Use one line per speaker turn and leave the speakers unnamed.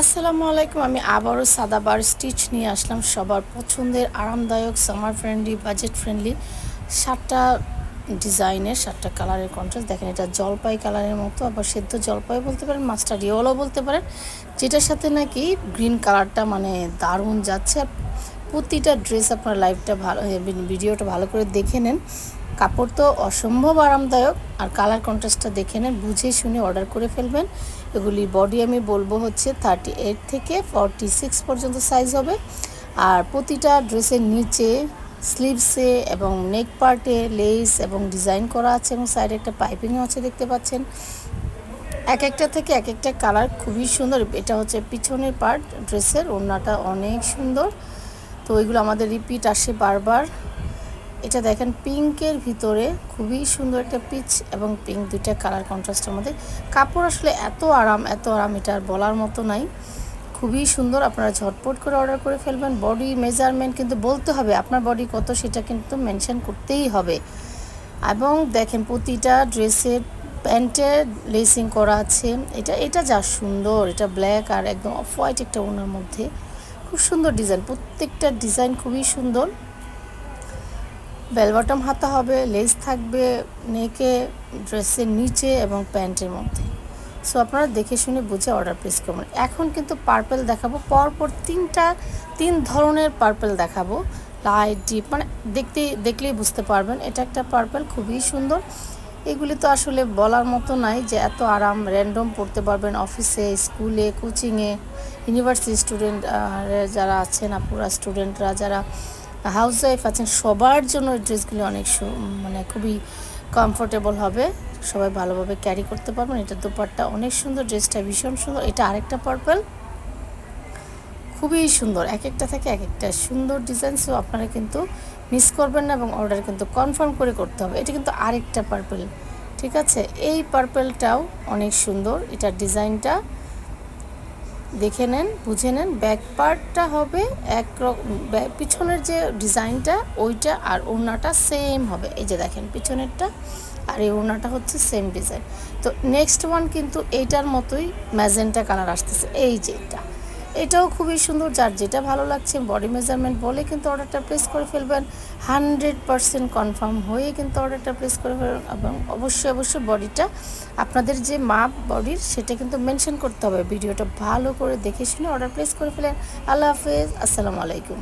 আসসালামু আলাইকুম। আমি আবারও সাদাবার স্টিচ নিয়ে আসলাম সবার পছন্দের আরামদায়ক সামার ফ্রেন্ডলি বাজেট ফ্রেন্ডলি 7টা ডিজাইনের 7টা কালারের কন্ট্রাস্ট। দেখেন এটা জলপাই কালারের মতো, আবার সেদ্ধ জলপাই বলতে পারেন, মাস্টার্ড ইয়েলো বলতে পারেন, যেটার সাথে নাকি গ্রিন কালারটা মানে দারুণ যাচ্ছে। আর প্রতিটা ড্রেস আপনার লাইভটা ভালো, ভিডিওটা ভালো করে দেখে নেন। কাপড় তো অসম্ভব আরামদায়ক, আর কালার কন্ট্রাস্টটা দেখে নেন, বুঝে শুনে অর্ডার করে ফেলবেন। এগুলির বডি আমি বলবো হচ্ছে 38 থেকে 46 পর্যন্ত সাইজ হবে। আর প্রতিটা ড্রেসের নিচে স্লিভসে এবং নেক পার্টে লেস এবং ডিজাইন করা আছে, এবং সাইডে একটা পাইপিংও আছে দেখতে পাচ্ছেন। এক একটা থেকে এক একটা কালার খুবই সুন্দর। এটা হচ্ছে পিছনের পার্ট ড্রেসের, ওড়নাটা অনেক সুন্দর। তো এগুলো আমাদের রিপিট আসে বারবার। এটা দেখেন পিঙ্কের ভিতরে খুবই সুন্দর একটা পিচ এবং পিঙ্ক, দুইটা কালার কন্ট্রাস্টের মধ্যে। কাপড় আসলে এত আরাম এটা আর বলার মতো নাই, খুবই সুন্দর। আপনারা ঝটপট করে অর্ডার করে ফেলবেন। বডি মেজারমেন্ট কিন্তু বলতে হবে, আপনার বডি কত সেটা কিন্তু মেনশন করতেই হবে। এবং দেখেন প্রতিটা ড্রেসের প্যান্টের লেসিং করা আছে। এটা যা সুন্দর, এটা ব্ল্যাক আর একদম অফ হোয়াইট একটা ওনার মধ্যে, খুব সুন্দর ডিজাইন। প্রত্যেকটা ডিজাইন খুবই সুন্দর। বেল বটম হাতা হবে, লেস থাকবে নেকে, ড্রেসের নিচে এবং প্যান্টের মধ্যে। সো আপনারা দেখে শুনে বুঝে অর্ডার প্লেস করবেন। এখন কিন্তু পার্পেল দেখাবো, পরপর তিন ধরনের পার্পেল দেখাবো, লাইট ডিপ, মানে দেখলেই বুঝতে পারবেন। এটা একটা পার্পেল খুবই সুন্দর। এগুলি তো আসলে বলার মতো নাই যে এত আরাম, র্যান্ডম পড়তে পারবেন অফিসে, স্কুলে, কোচিংয়ে, ইউনিভার্সিটি স্টুডেন্ট যারা আছেন, আপুরা স্টুডেন্টরা যারা হাউস ওয়াইফ আছেন, সবার জন্য এই ড্রেসগুলি অনেক মানে খুবই কমফোর্টেবল হবে, সবাই ভালোভাবে ক্যারি করতে পারবেন। এটা দোপাট্টা অনেক সুন্দর, ড্রেসটা ভীষণ সুন্দর। এটা আরেকটা পার্পল, খুবই সুন্দর। এক একটা থেকে এক একটা সুন্দর ডিজাইন। সো আপনারা কিন্তু মিস করবেন না, এবং অর্ডার কিন্তু কনফার্ম করে করতে হবে। এটা কিন্তু আরেকটা পার্পল, ঠিক আছে? এই পার্পলটাও অনেক সুন্দর, এটার ডিজাইনটা দেখে নেন, বুঝে নেন। ব্যাক পার্টটা হবে একরকম, পিছনের যে ডিজাইনটা ওইটা, আর ওড়নাটা সেম হবে। এই যে দেখেন পিছনেরটা আর এই ওড়নাটা হচ্ছে সেম ডিজাইন। তো নেক্সট ওয়ান কিন্তু এইটার মতোই ম্যাজেন্টা কালার আসতেছে, এই যে এটাও খুবই সুন্দর। যার যেটা ভালো লাগছে বডি মেজারমেন্ট বলে কিন্তু অর্ডারটা প্লেস করে ফেলবেন। 100% কনফার্ম হয়ে কিন্তু অর্ডারটা প্লেস করে ফেলবেন, এবং অবশ্যই বডিটা আপনাদের যে মাপ বডির সেটা কিন্তু মেনশন করতে হবে। ভিডিওটা ভালো করে দেখে শুনে অর্ডার প্লেস করে ফেলেন। আল্লাহ হাফেজ, আসসালামু আলাইকুম।